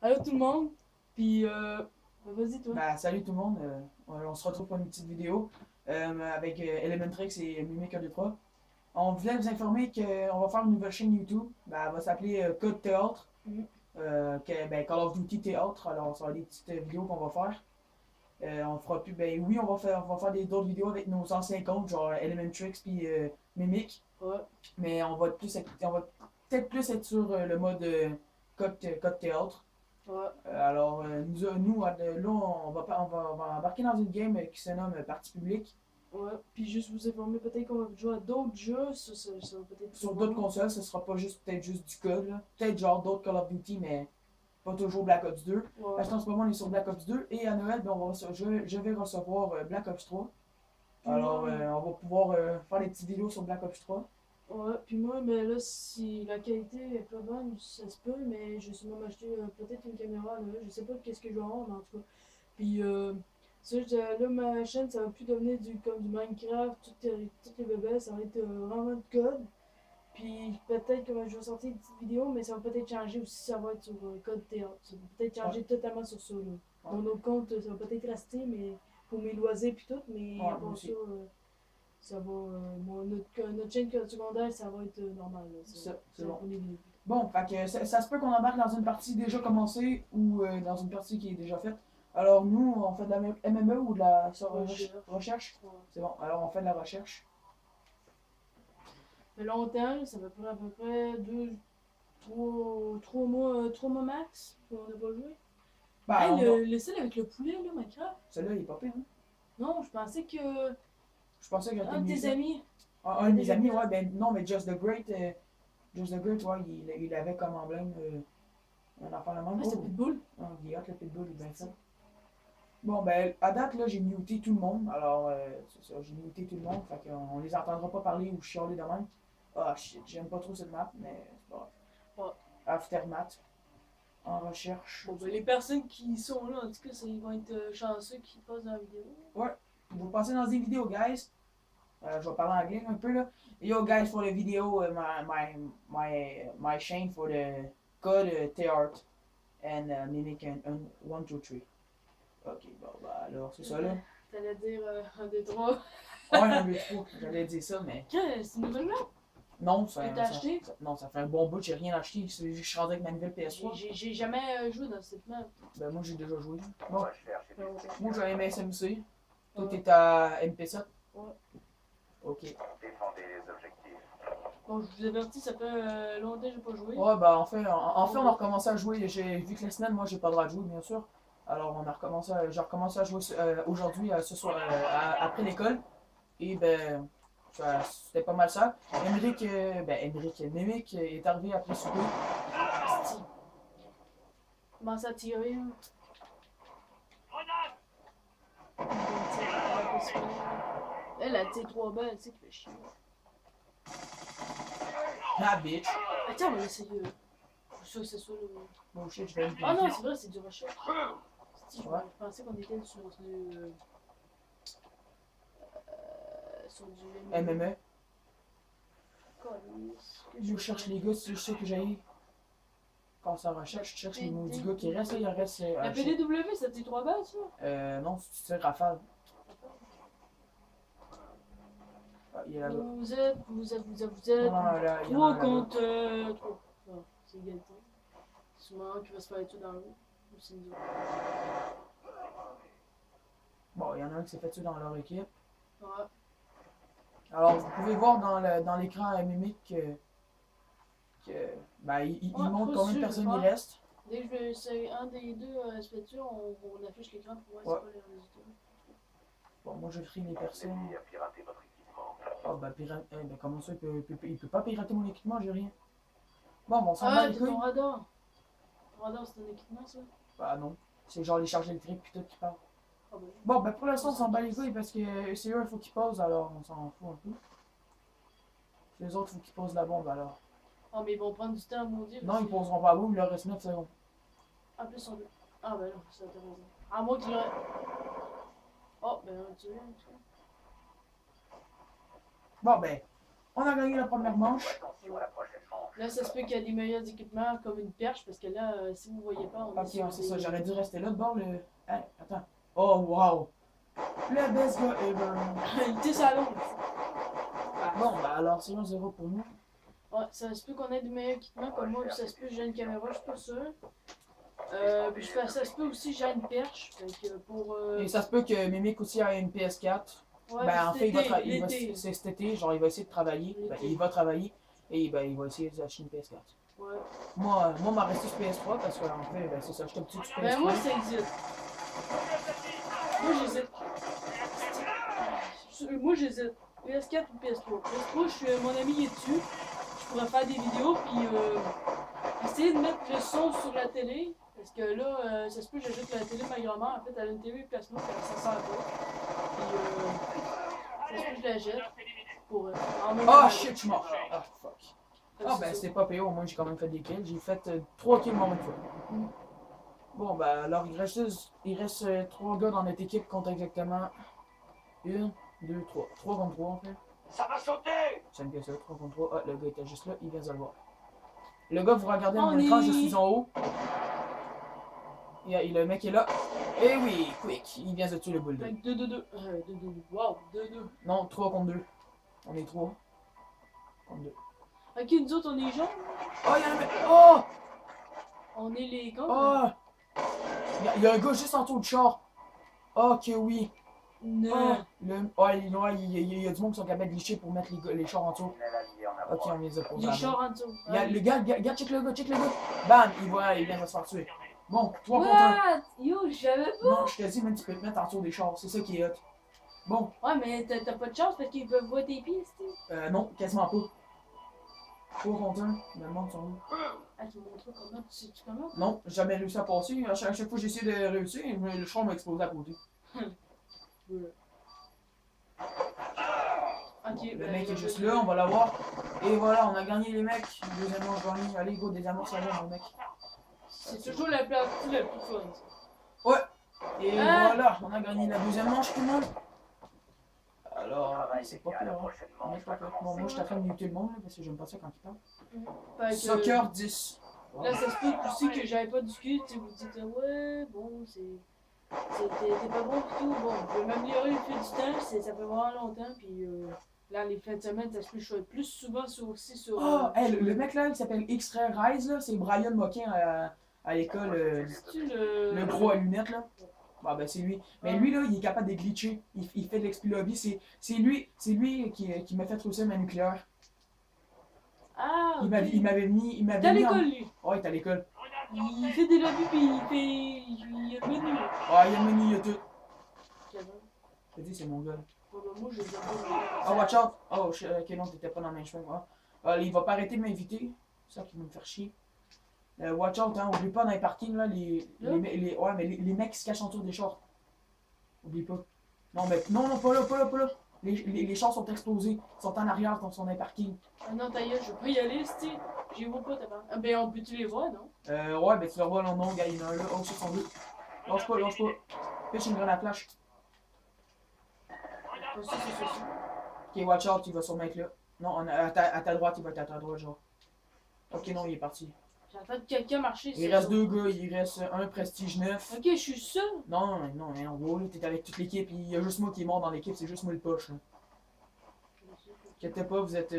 Allô tout le monde. Puis, vas-y toi. Bah, salut tout le monde, on se retrouve pour une petite vidéo avec Elementrix et Mimic 123. On voulait vous informer qu'on va faire une nouvelle chaîne YouTube. Bah, elle va s'appeler Code Théâtre, Mhm. Call of Duty Théâtre. Alors, ça va être des petites vidéos qu'on va faire. On fera plus, ben oui, on va faire d'autres vidéos avec nos anciens comptes, genre Elementrix puis Mimic. Ouais. Mais on va peut-être plus être sur le mode Code Théâtre. Ouais. Là, on va embarquer dans une game qui se nomme Partie publique. Ouais. Puis juste vous informer peut-être qu'on va jouer à d'autres jeux. Ça va peut-être Sur plus d'autres long. consoles, ce sera pas juste peut-être juste du code, là. Peut-être genre d'autres Call of Duty, mais pas toujours Black Ops 2. Ouais. Parce qu'en ce moment, on est sur Black Ops 2 et à Noël, ben, je vais recevoir Black Ops 3. Puis Alors, moi, on va pouvoir faire des petites vidéos sur Black Ops 3. ouais. Puis moi, mais là, si la qualité est pas bonne, ça se peut, mais je vais sûrement m'acheter peut-être une caméra. Là. Je sais pas qu'est-ce que je vais avoir, mais en tout cas. Puis, là, ma chaîne, ça va plus devenir comme du Minecraft, toutes les bébés, ça va être vraiment de code. Puis peut-être que je vais sortir une petite vidéo, mais ça va peut-être changer aussi, ça va être sur Code Théâtre. Ça va peut-être Ouais. changer totalement sur ça. Là. Ouais. Mon autre compte, ça va peut-être rester, mais pour mes loisirs puis tout, mais Ouais, à moi part ça, aussi. ça va. Notre chaîne secondaire, ça va être normal. Là. C'est Ça va bon. pour les vidéos. Bon, fait que ça se peut qu'on embarque dans une partie déjà commencée ou dans une partie qui est déjà faite. Alors nous, on fait de la MME ou de la recherche. Ouais. C'est bon, alors on fait de la recherche. Ça fait longtemps, ça fait à peu près 3 mois max qu'on n'a pas joué. Bah, Hey, on a... le style avec le poulet, là, Minecraft. Celui-là, il est pas pire, hein? Non, je pensais que Je pensais que j'étais un de mieux tes fait. amis. Un de mes amis, ouais, ben non, mais Just the Great, ouais, il avait comme emblème un enfant de même. Ah, c'est Oh, Pitbull. oh, il est hot, le pitbull, il est bien fait. Bon, ben, à date, là, j'ai muté tout le monde. Alors, c'est ça, j'ai muté tout le monde. Fait qu'on les entendra pas parler ou chialer de même. Ah, shit, j'aime pas trop cette map, mais c'est pas grave. Ouais. Aftermath, en recherche. Bon, ben, les personnes qui sont là, en tout cas, ils vont être chanceux qui passent dans la vidéo. Ouais, vous passez dans des vidéos, guys. Je vais parler anglais un peu, là. Yo, guys, for the video, my chain for the code T-Art and Mimic and 1, 2, 3. Ok, bon, bah, alors, c'est ça, là. T'allais dire 1, 2, 3. Ouais, 1, 2, 3, j'allais dire ça, mais... C'est une nouvelle map? Non, Que t'as acheté? non, ça fait un bon bout, j'ai rien acheté. Je suis rendu avec ma nouvelle PS3. J'ai jamais joué dans cette map. Ben, moi, j'ai déjà joué. Bon, Ah, ouais. moi, j'ai un MSMC. Toi, Ouais. t'es à MP7. Ouais. Ok. Défendez les objectifs. Bon, je vous avertis, ça fait longtemps que j'ai pas joué. Ouais, bah, en fait, on a recommencé à jouer. J'ai vu que la semaine, moi, j'ai pas le droit de jouer, bien sûr. Alors, j'ai recommencé à jouer aujourd'hui, ce soir, après l'école. Et ben, c'était pas mal ça. Mimic est arrivé après souper. Asti. Commence à tirer. Là. Elle a tiré 3 balles, tu sais, qui fait chier. Ah, bitch. Attends, on va l'essayer. Je suis sûr que c'est ça. Là. Bon, shit, je vais me Ah non, c'est vrai, c'est du recherche. Ouais. Je pensais qu'on était sur du MMA. Calice. Je cherche les gars, c'est ça que j'ai. Quand ça recherche, je cherche les mots du gars qui restent, là, il en reste. La PDW, ça tes 3 balles, ça? Non, c'est Rafale. Ah, il est là-bas. Vous êtes. Non, là, il y en 3 a là-bas. contre 3. Ah, c'est égalité. C'est moi qui va se faire tout dans l'eau. Ou c'est nous autres. Bon, il y en a un qui s'est fait tuer dans leur équipe. Ouais. Alors, vous pouvez voir dans l'écran Mimic ben, il Ouais, montre faut combien de suivre, personnes il ouais. reste. Dès que c'est un des deux se fait tuer, on affiche l'écran pour voir Ouais. c'est quoi les résultats. Bon, moi, je frie les Vous personnes. avez à pirater votre équipement. Ah, ben, comment ça, il peut pas pirater mon équipement, j'ai rien. Bon, on s'en bat Ah, les t'as couilles. ton radar. Ton radar, c'est un équipement, ça? Bah, non. C'est genre les charges électriques pis tout qui parlent. Ah, ben. Bon, ben, pour l'instant, on s'en bat les couilles parce que c'est eux, il faut qu'ils posent, alors on s'en fout un peu. Les autres, il faut qu'ils posent la bombe, alors. Ah, mais ils vont prendre du temps à maudire. Non, ils poseront pas la bombe, il leur reste 9 secondes. Ah, plus on deux. Ah, ben non, ça t'as raison. À moins qu'il aurait. Oh, ben on a tué, en tout cas. Bon, ben, on a gagné la première manche. Attention à la prochaine chance. Là, ça se peut qu'il y a des meilleurs équipements comme une perche, parce que là, si vous voyez pas, on est Ok, sur ouais, c'est ça, des- j'aurais dû rester là de bord le. Hey, attends. Oh, wow! Le best gars ever! Il était salon. Bon, bah alors, c'est 1-0 pour nous. Ouais, ça se peut qu'on ait des meilleurs équipements comme moi, puis ça se peut que j'ai une caméra, je suis pas sûr. Puis ça se peut aussi que j'ai une perche. Fait que pour. Et ça se peut que Mimic aussi ait une PS4. Ouais, Ben, en fait, l'été. c'est cet été, genre, il va essayer de travailler. Ben, il va travailler. Et ben, il va essayer d'acheter une PS4. Ouais. Moi, m'a resté sur PS3 parce que, en fait, ben, c'est ça, j'étais un petit sur PS3. Ben, moi, ça existe. Moi, j'hésite. Moi, j'hésite. PS4 ou PS3. PS3, mon ami il est dessus. Je pourrais faire des vidéos, puis essayer de mettre le son sur la télé. Parce que là, ça se peut que j'ajoute la télé, ma grand-mère, en fait, elle a une télé plasma, puis elle s'en sert pas. Puis, ça se peut que je la jette. Pour. Ah, shit, je suis mort! Ah, fuck. Fait que Ah, c'est ben, ça. c'est pas payé, au moins, j'ai quand même fait des kills. J'ai fait 3 kills mon une fois. Mm. Bon, ben, alors, il reste 3 gars dans notre équipe contre exactement 1, 2, 3. 3 contre 3, en fait. Ça va sauter! J'aime bien ça, 3 contre 3. Ah, le gars était juste là, il vient de le voir. Le gars, vous regardez On mon écran, est- je suis en haut. Et le mec est là. Eh oui, quick, il vient de tuer le Fait bulldog. que 2-2-2. 2-2-2. Wow, 2-2. Non, 3 contre 2. On est 3 contre 2. Ok, nous autres, on est jaunes. Oh, il y a un mec. Oh! On est les gars. Oh! Il y a un gars juste en dessous du char. Oh, que oui. Non. Il y a du monde qui sont capables de glitcher pour mettre les chars en dessous. Il est allié en Ok, on les a posés. Les chars en dessous. Il y a le gars, regarde, check le gars. Bam, il vient de se faire tuer. Bon, 3 contre 1. What? Yo, je savais pas. Non, je te dis, même tu peux te mettre en dessous des chars, c'est ça qui est hot. Bon, Ouais, mais t'as pas de chance parce qu'ils peuvent voir tes pieds, c'est. non, quasiment pas. 3 contre 1, le monde sont où? Ah, tu me montres comment tu sais-tu comment? Non, j'ai jamais réussi à passer. À chaque fois que j'essaie de réussir, le char m'a explosé à côté. Ok, Le mec est juste là, on va l'avoir. Et voilà, on a gagné les mecs. Deuxième manche gagné. Allez, go, des amours, ça va, mon mec. C'est toujours la partie la plus fun. Ça. Ouais. Et Ah. voilà, on a gagné la deuxième manche, tout le monde. Le Alors, travail c'est n'est pas qu'à pire, la hein. prochaine On est manche pas va pire. Bon, commencer. moi, je t'attends de muter le monde, là, parce que j'aime pas ça quand il parle. Fait que, Soccer 10. Là, ça se peut aussi que j'avais pas discuté. Tu sais, vous dites, ouais, bon, t'es pas bon pis tout. Bon, je vais m'améliorer au fil du temps. Ça fait vraiment longtemps. Puis là, les fins de semaine, ça se peut que je sois plus souvent aussi sur. Oh, hey, le mec là, il s'appelle X-Ray Rise, là, c'est Brian Moquin à l'école. C'est-tu Le gros à lunettes, là. Bah, ben, c'est lui. Mais lui, là, il est capable de glitcher. Il fait de l'exploit lobby. C'est lui qui m'a fait réussir ma nucléaire. Ah, Il ok. m'avait mis. Il T'es à m'avait mis. l'école, lui. Ouais, il est à l'école. Il fait des lobbies pis il a le menu. Ah, il a le menu, il y a tout. Kevin. Je te dis, c'est mon gars. Là. Ouais, bah, moi, je les aime pas. Ah, watch out! Oh, ok, non, t'étais pas dans le même chemin. Il va pas arrêter de m'inviter. C'est ça qui va me faire chier. Watch out, hein, oublie pas dans les parkings, là, ouais, mais les mecs qui se cachent autour des chars. Oublie pas. Non, mais non, pas là. Les chars sont explosés. Ils sont en arrière, ils sont dans les parkings. Ah non, ta gueule, je veux pas y aller, c'ti. J'y vois pas, t'as pas. Ah, ben, on peut-tu les voir, non? Ouais, ben tu le revois, non, gars, il y en a un là. Oh, c'est son deux. Lâche pas. Pitch une grenade flash. Ah, ça. Ok, watch out, il va sûrement être là. Non, à ta droite, il va être à ta droite, genre. Ok, non, il est parti. J'entends quelqu'un marcher. Il reste 2 gars, il reste un Prestige 9. Ok, je suis seul. Non, gros, là, t'es avec toute l'équipe, il y a juste moi qui est mort dans l'équipe, c'est juste moi le poche. Là. Inquiète pas, vous êtes.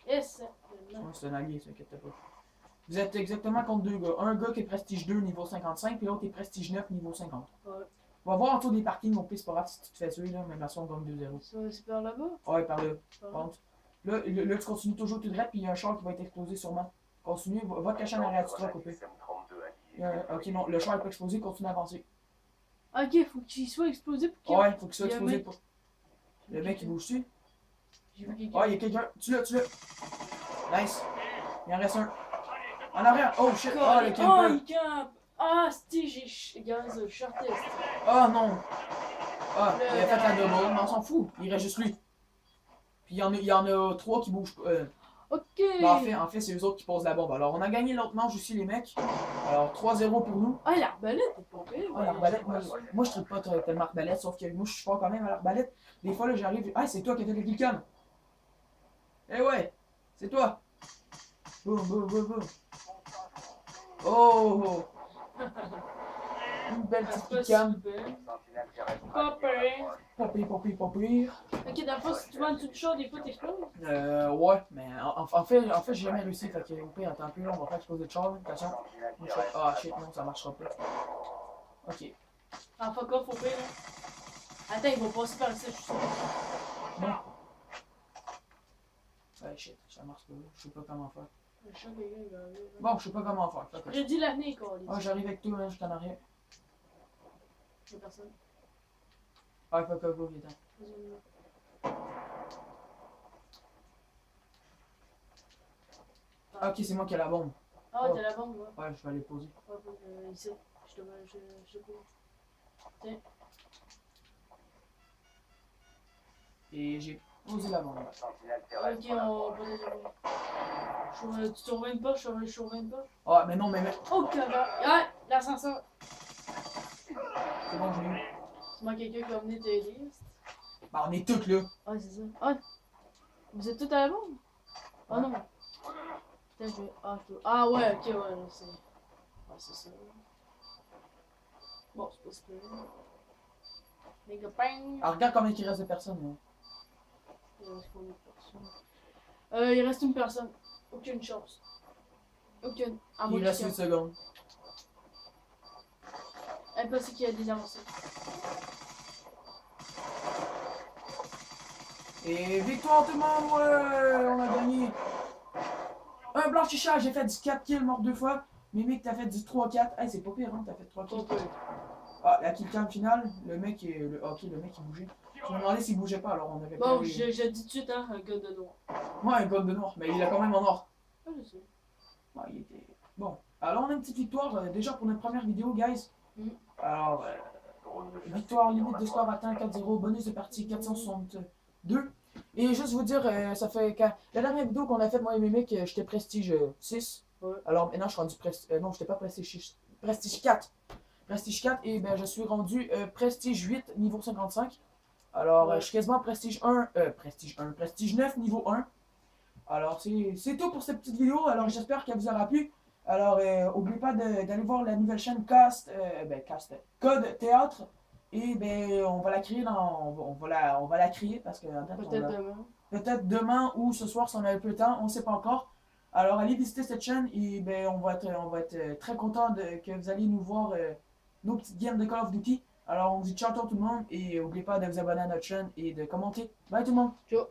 Yes. Ouais, c'est un allié, ça, inquiète pas. Vous êtes exactement contre 2 gars. Un gars qui est Prestige 2 niveau 55, puis l'autre est Prestige 9 niveau 50. Ouais. On va voir en dessous des parkings, mon pire, c'est pas grave si tu te fais tuer, là, mais la on gagne 2-0. C'est par là-bas? Ouais, par là. Par là. Contre. Là, tu continues toujours tout droit, puis il y a un char qui va être explosé sûrement. Continue, va te cacher en arrière du truck, coupé. Ok, non, le char est pas explosé, continue à avancer. Ok, faut qu'il soit explosé pour qu'il. Ouais, faut qu'il soit Il y a un explosé mec- pour. Le mec il bouge-tu? J'ai vu quelqu'un. Ah, il y a quelqu'un. Tu l'as. Nice. Il en reste un. En arrière. Oh shit. Ah, le Oh, camper. il campe. Ah, c'ti, j'ai. Gaz, shorté, c'ti. Ah non. Ah, il a fait la double, mais on s'en fout. Il reste juste lui. Puis il y en a 3 qui bougent. Ok. Ben, en fait c'est eux autres qui posent la bombe. Alors, on a gagné l'autre manche aussi, les mecs. Alors, 3-0 pour nous. Ah, l'arbalète, t'es pas pire. Ah, l'arbalète, moi je trouve pas tellement arbalète, sauf que moi je suis pas quand même à l'arbalète. Des fois là j'arrive, ah c'est toi qui as fait le kill cam. Eh ouais, c'est toi. Boum, boum, boum, boum. Oh! Une belle Ah, petite c'est pas picane. super. Sentinelle qui reste Pas pire. Pas pire, pas pire, pas pire. Ok, dans le fond, si tu vas en dessous du char, des fois t'exploses. Ouais, mais en fait, j'ai jamais réussi. Fait que, au pire, attends un peu, là, on va faire exploser le char, là. Attention. sentinelle qui Oh, shit. reste Ah, shit, non, ça marchera pas. Ok. Ah, fuck off, au pire, là. Attends, il va passer par ici, je suis sûr. Non. Ouais, shit, ça marche pas. Je sais pas comment faire. Le chat, quelqu'un, il va arriver, là. Bon, je sais pas comment faire. Fait que- Prédis l'avenir, quoi. Ah, j'arrive avec toi, hein, je t'en arrière. Y'a personne. Ah, fuck off, go, viens. Vas-y, on y va. Ah, ok, c'est moi qui ai la bombe. Ah, t'as la bombe, là. Ouais, je vais aller poser. Ah, ici. Je te pose. Tiens. Et j'ai posé la bombe. sentinelle qui Ok, reste on va déjà. Tu surveilles pas, je surveille pas. Ah, mais non, mais mec, Oh, cava. Ah, l'ascenseur. c'est bon, je l'ai eu. C'est moi quelqu'un qui va venir t'aider. Bah, on est toutes là. Ah, c'est ça. Ah, vous êtes tous à la bombe? Ah non. Putain, je vais. Ah, je peux. Ah, ouais, ok, ouais, là, c'est. Ah, c'est ça. Bon, c'est pas super. Les copains. Alors, regarde combien il reste de personnes, là. Il reste combien de personnes? Il reste une personne. Aucune chance. Aucune. À moins Il reste qu'il 8 secondes. impossible qu'il y ait des avancées. Et victoire tout le monde, ouais, on a gagné. Un blanchissage, j'ai fait du 4 kills, mort 2 fois. Mimic, t'as fait du 3-4. Hey, c'est pas pire, hein, t'as fait 3 kills. On peut. Ah, la killcam finale, le mec, ok, le mec il bougeait. Je me demandais s'il bougeait pas, alors on avait Bon, perdu. je dis tout de suite, hein, un gars de noir. Ouais, un gold de noir, mais il a quand même en or. Ah, je sais. Ouais, il était... Bon, alors on a une petite victoire, déjà pour notre première vidéo, guys. Mm. Alors, victoire, limite de score atteint 4-0, bonus de partie 462. Et juste vous dire, ça fait quand... La dernière vidéo qu'on a faite, moi et Mimic, j'étais prestige 6. Ouais. Alors maintenant je suis rendu prestige... non, j'étais pas prestige 6. Prestige 4. Prestige 4 et ben je suis rendu prestige 8, niveau 55. Alors Ouais. je suis quasiment prestige 1, prestige 9, niveau 1. Alors c'est tout pour cette petite vidéo, alors j'espère qu'elle vous aura plu. Alors n'oubliez pas d'aller voir la nouvelle chaîne Code Théâtre. Et ben on va la créer on va la créer parce que en fait, Peut-être demain. peut-être demain ou ce soir si on a un peu de temps, on ne sait pas encore. Alors allez visiter cette chaîne et ben, on va être très content que vous allez nous voir nos petites games de Call of Duty. Alors on vous dit ciao tout le monde et n'oubliez pas de vous abonner à notre chaîne et de commenter. Bye tout le monde! Ciao.